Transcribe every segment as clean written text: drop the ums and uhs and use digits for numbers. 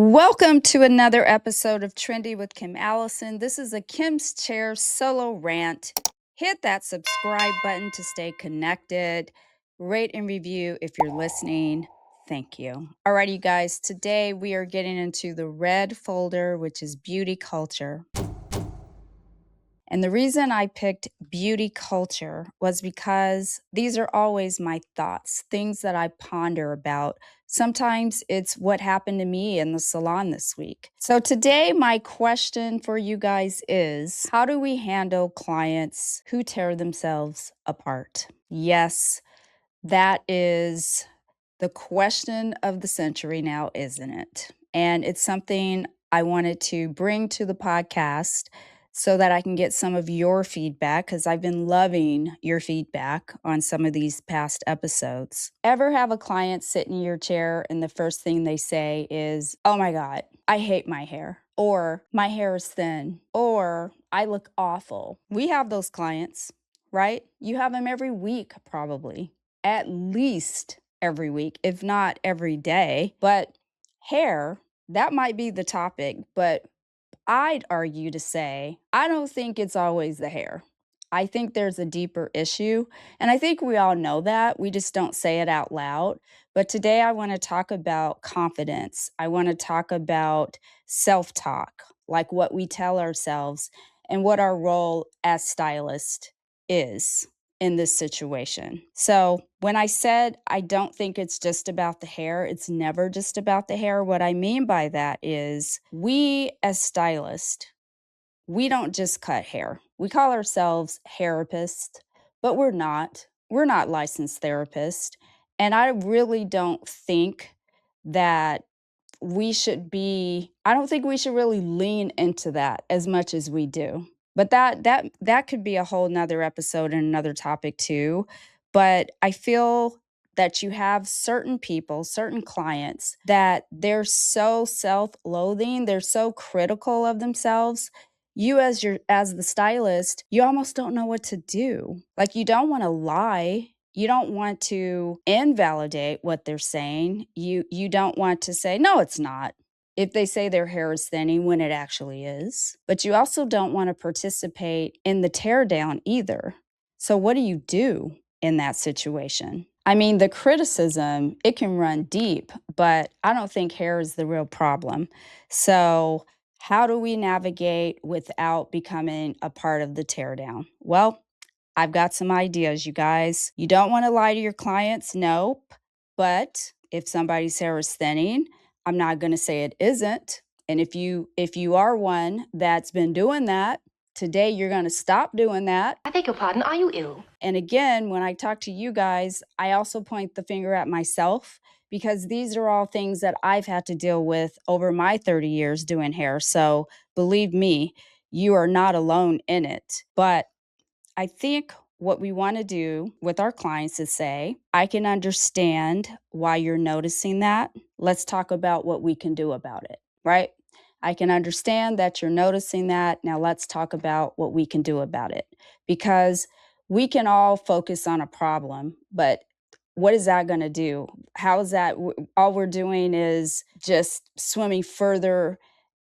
Welcome to another episode of Trendy with Allison. This is a Kim's Chair solo rant. Hit that subscribe button to stay connected. Rate and review if you're listening. Thank you. Alrighty, you guys. Today we are getting into the red folder, which is beauty culture. And the reason I picked beauty culture was because these are always my thoughts, things that I ponder about. Sometimes it's what happened to me in the salon this week. So today, my question for you guys is, how do we handle clients who tear themselves apart? Yes, that is the question of the century now, isn't it? And it's something I wanted to bring to the podcast so that I can get some of your feedback because I've been loving your feedback on some of these past episodes. Ever have a client sit in your chair and the first thing they say is, "Oh my God, I hate my hair," or "My hair is thin," or "I look awful"? We have those clients, right? You have them every week, probably, at least every week, if not every day. But hair, that might be the topic, but I'd argue to say, I don't think it's always the hair. I think there's a deeper issue, and I think we all know that. We just don't say it out loud. But today I want to talk about confidence. I want to talk about self-talk, like what we tell ourselves and what our role as stylist is in this situation. So, when I said I don't think it's just about the hair, it's never just about the hair. What I mean by that is we as stylists, we don't just cut hair. We call ourselves therapists, but we're not. We're not licensed therapists. And I really don't think that I don't think we should really lean into that as much as we do. But that could be a whole nother episode and another topic too. But I feel that you have certain people, certain clients that they're so self-loathing, they're so critical of themselves. You as the stylist, you almost don't know what to do. Like you don't want to lie, you don't want to invalidate what they're saying. You don't want to say, "No, it's not," if they say their hair is thinning when it actually is. But you also don't want to participate in the tear down either. So what do you do in that situation? I mean, the criticism, it can run deep, but I don't think hair is the real problem. So how do we navigate without becoming a part of the teardown? Well, I've got some ideas, you guys. You don't want to lie to your clients, nope. But if somebody's hair is thinning, I'm not going to say it isn't. And if you are one that's been doing that, today you're going to stop doing that. I beg your pardon, are you ill? And again, when I talk to you guys, I also point the finger at myself because these are all things that I've had to deal with over my 30 years doing hair. So believe me, you are not alone in it. But I think what we want to do with our clients is say, "I can understand why you're noticing that. Let's talk about what we can do about it," right? "I can understand that you're noticing that. Now let's talk about what we can do about it." Because we can all focus on a problem, but what is that going to do? How is that? All we're doing is just swimming further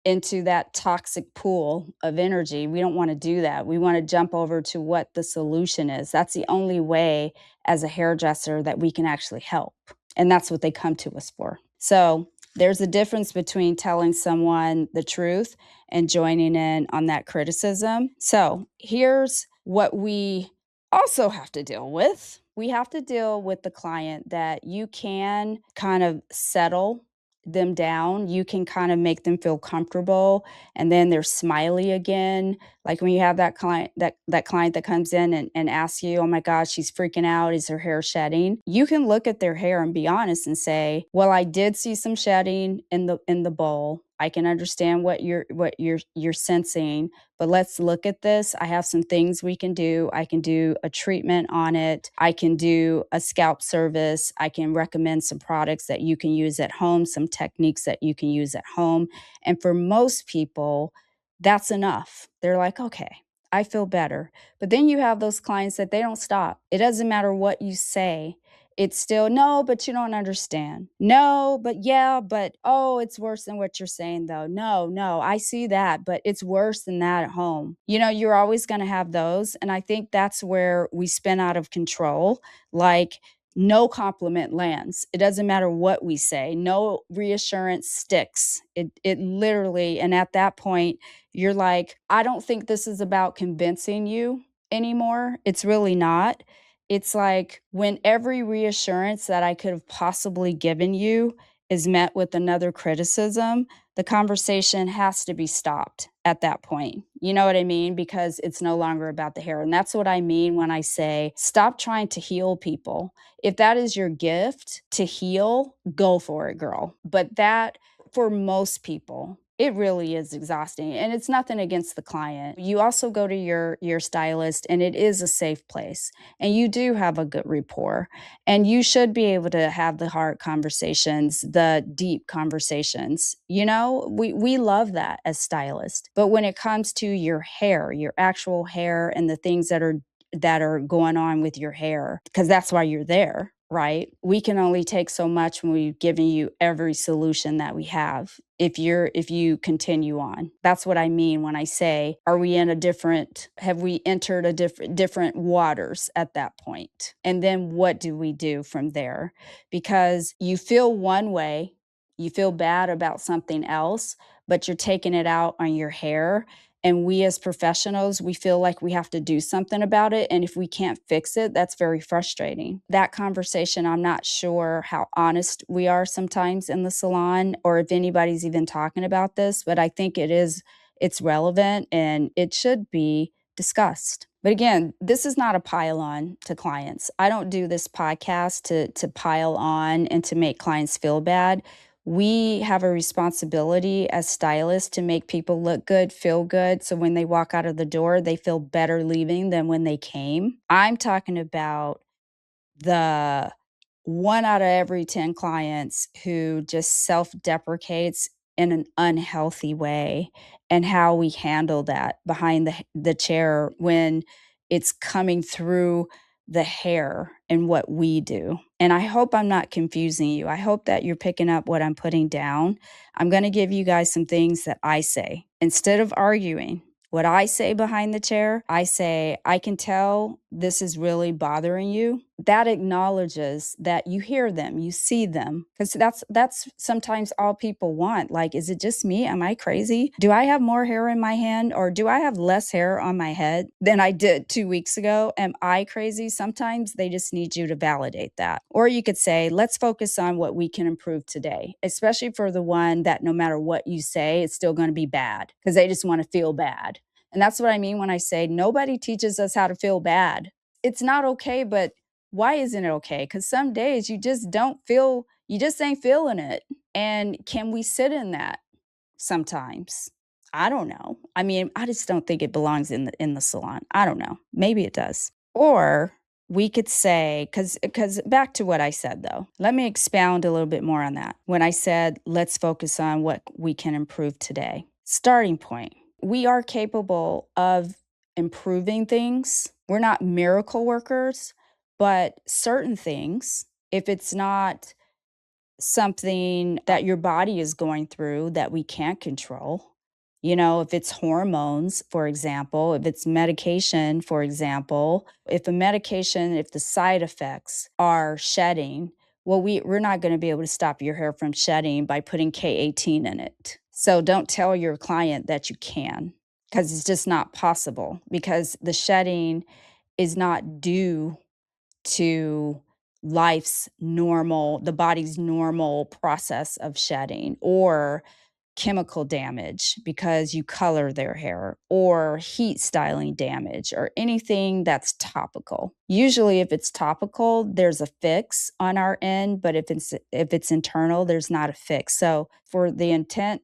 into that toxic pool of energy. We don't want to do that. We want to jump over to what the solution is. That's the only way as a hairdresser that we can actually help. And that's what they come to us for. So there's a difference between telling someone the truth and joining in on that criticism. So here's what we also have to deal with. We have to deal with the client that you can kind of settle them down. You can kind of make them feel comfortable and then they're smiley again. Like when you have that client that comes in and asks you, "Oh my gosh, she's freaking out. Is her hair shedding?" You can look at their hair and be honest and say, "Well, I did see some shedding in the bowl. I can understand what you're sensing, but let's look at this. I have some things we can do. I can do a treatment on it. I can do a scalp service. I can recommend some products that you can use at home, some techniques that you can use at home." And for most people, that's enough. They're like, "Okay, I feel better." But then you have those clients that they don't stop. It doesn't matter what you say. it's still, "No, but you don't understand. No, but yeah, but oh, it's worse than what you're saying though. No, no, I see that, but it's worse than that at home." You're always gonna have those, and I think that's where we spin out of control. Like, no compliment lands. It doesn't matter what we say. No reassurance sticks. It literally, and at that point, you're like, "I don't think this is about convincing you anymore." It's really not. It's like when every reassurance that I could have possibly given you is met with another criticism, the conversation has to be stopped at that point. You know what I mean? Because it's no longer about the hair. And that's what I mean when I say stop trying to heal people. If that is your gift to heal, go for it, girl. But that, for most people, it really is exhausting, and it's nothing against the client. You also go to your stylist, and it is a safe place, and you do have a good rapport, and you should be able to have the hard conversations, the deep conversations. We love that as stylists. But when it comes to your hair, your actual hair, and the things that are going on with your hair, because that's why you're there, right? We can only take so much when we've given you every solution that we have. If you continue on, that's what I mean when I say, have we entered a different waters at that point? And then what do we do from there? Because you feel one way, you feel bad about something else, but you're taking it out on your hair, and we as professionals, we feel like we have to do something about it. And if we can't fix it, that's very frustrating. That conversation, I'm not sure how honest we are sometimes in the salon, or if anybody's even talking about this, but I think it's relevant and it should be discussed. But again, this is not a pile on to clients. I don't do this podcast to pile on and to make clients feel bad. We have a responsibility as stylists to make people look good, feel good. So when they walk out of the door, they feel better leaving than when they came. I'm talking about the 1 out of every 10 clients who just self-deprecates in an unhealthy way, and how we handle that behind the chair when it's coming through the hair and what we do. And I hope I'm not confusing you. I hope that you're picking up what I'm putting down. I'm gonna give you guys some things that I say. Instead of arguing, what I say behind the chair, I say, "I can tell this is really bothering you." That acknowledges that you hear them, you see them, because that's sometimes all people want. Like, is it just me? Am I crazy? Do I have more hair in my hand, or do I have less hair on my head than I did 2 weeks ago? Am I crazy? Sometimes they just need you to validate that. Or you could say, let's focus on what we can improve today, especially for the one that no matter what you say, it's still going to be bad because they just want to feel bad. And that's what I mean when I say nobody teaches us how to feel bad. It's not okay, but why isn't it okay? Because some days you just don't feel, you just ain't feeling it. And can we sit in that sometimes? I don't know. I mean, I just don't think it belongs in the salon. I don't know. Maybe it does. Or we could say, because back to what I said though, let me expound a little bit more on that. When I said, let's focus on what we can improve today. Starting point. We are capable of improving things. We're not miracle workers, but certain things, if it's not something that your body is going through that we can't control, if it's hormones, for example, if it's medication, for example, if the side effects are shedding, well, we're not going to be able to stop your hair from shedding by putting K18 in it. So don't tell your client that you can, because it's just not possible, because the shedding is not due to the body's normal process of shedding, or chemical damage because you color their hair, or heat styling damage, or anything that's topical. Usually if it's topical, there's a fix on our end, but if it's internal, there's not a fix. So for the intent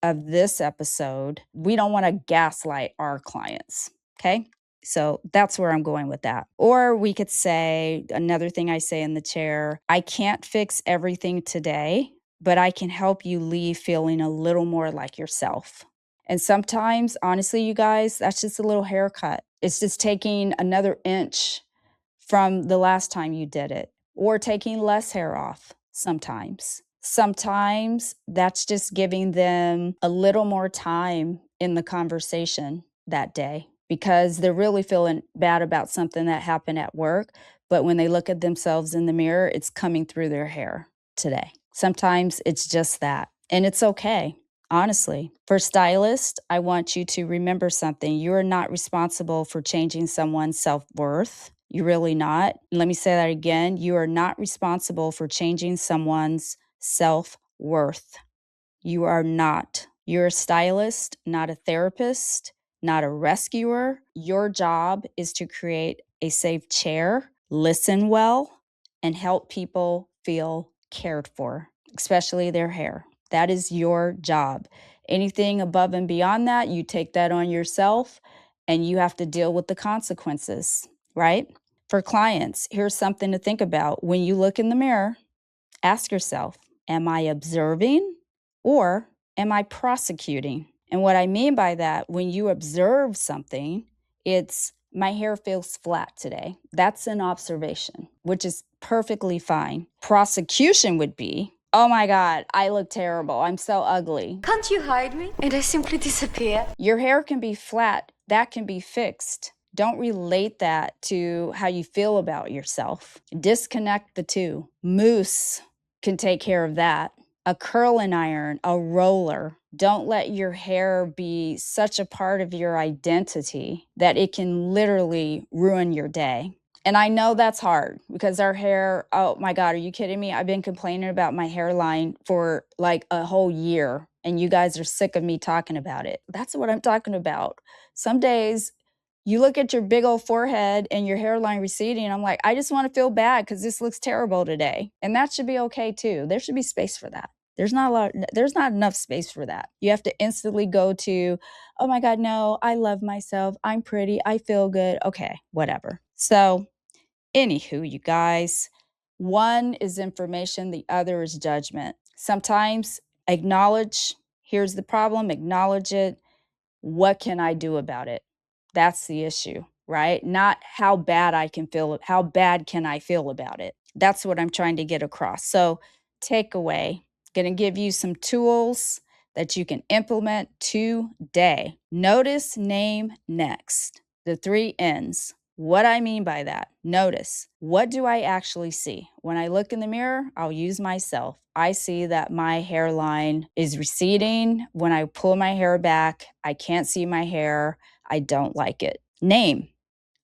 of this episode, we don't want to gaslight our clients, okay? So that's where I'm going with that. Or we could say, another thing I say in the chair, I can't fix everything today, but I can help you leave feeling a little more like yourself. And sometimes, honestly, you guys, that's just a little haircut. It's just taking another inch from the last time you did it. or taking less hair off sometimes. Sometimes that's just giving them a little more time in the conversation that day because they're really feeling bad about something that happened at work. But when they look at themselves in the mirror, it's coming through their hair today. Sometimes it's just that. And it's okay, honestly. For stylist, I want you to remember something. You are not responsible for changing someone's self worth. You're really not. Let me say that again. You are not responsible for changing someone's self worth. You are not. You're a stylist, not a therapist, not a rescuer. Your job is to create a safe chair, listen well, and help people feel cared for, especially their hair. That is your job. Anything above and beyond that, you take that on yourself and you have to deal with the consequences, right? For clients, here's something to think about. When you look in the mirror, ask yourself, am I observing or am I prosecuting? And what I mean by that, when you observe something, it's my hair feels flat today. That's an observation, which is perfectly fine. Prosecution would be, oh my God, I look terrible. I'm so ugly. Can't you hide me and I simply disappear? Your hair can be flat, that can be fixed. Don't relate that to how you feel about yourself. Disconnect the two. Mousse can take care of that. A curling iron, a roller. Don't let your hair be such a part of your identity that it can literally ruin your day. And I know that's hard because our hair, oh my God, are you kidding me? I've been complaining about my hairline for like a whole year and you guys are sick of me talking about it. That's what I'm talking about. Some days you look at your big old forehead and your hairline receding, and I'm like, I just want to feel bad because this looks terrible today. And that should be okay too. There should be space for that. There's not enough space for that. You have to instantly go to, oh my God, no, I love myself. I'm pretty. I feel good. Okay, whatever. So, anywho, you guys, one is information, the other is judgment. Sometimes acknowledge, here's the problem, acknowledge it. What can I do about it? That's the issue, right? Not how bad I can feel, how bad can I feel about it? That's what I'm trying to get across. So, takeaway, going to give you some tools that you can implement today. Notice, name, next. The 3 N's. What I mean by that, notice, what do I actually see? When I look in the mirror, I'll use myself. I see that my hairline is receding. When I pull my hair back, I can't see my hair. I don't like it. Name.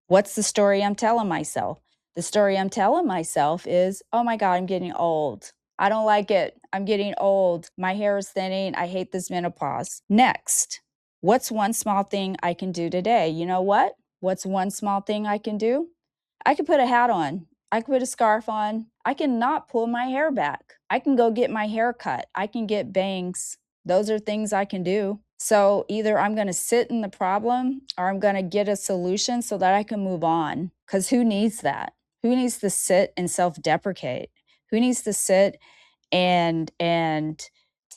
What's the story I'm telling myself? The story I'm telling myself is, oh my God, I'm getting old. I don't like it. I'm getting old. My hair is thinning. I hate this menopause. Next, what's one small thing I can do today? You know what? What's one small thing I can do? I could put a hat on. I could put a scarf on. I can not pull my hair back. I can go get my hair cut. I can get bangs. Those are things I can do. So either I'm going to sit in the problem or I'm going to get a solution so that I can move on. Because who needs that? Who needs to sit and self-deprecate? Who needs to sit and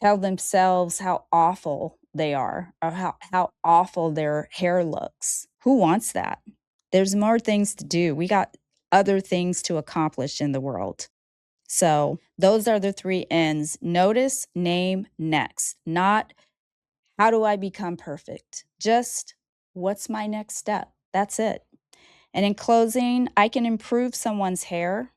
tell themselves how awful they are or how awful their hair looks? Who wants that? There's more things to do. We got other things to accomplish in the world. So those are the 3 N's. Notice, name, next. Not how do I become perfect? Just what's my next step? That's it. And in closing, I can improve someone's hair,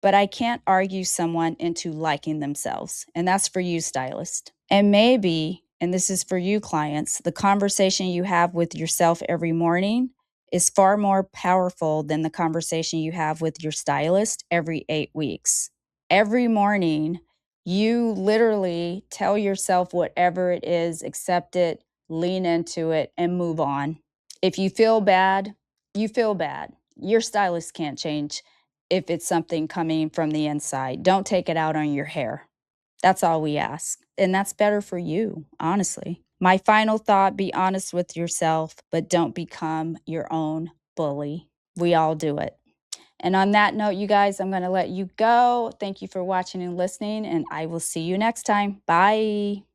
but I can't argue someone into liking themselves. And that's for you, stylist. And maybe, and this is for you, clients, the conversation you have with yourself every morning is far more powerful than the conversation you have with your stylist every 8 weeks. Every morning, you literally tell yourself whatever it is, accept it, lean into it, and move on. If you feel bad, you feel bad. Your stylist can't change if it's something coming from the inside. Don't take it out on your hair. That's all we ask. And that's better for you, honestly. My final thought, be honest with yourself, but don't become your own bully. We all do it. And on that note, you guys, I'm going to let you go. Thank you for watching and listening, and I will see you next time. Bye.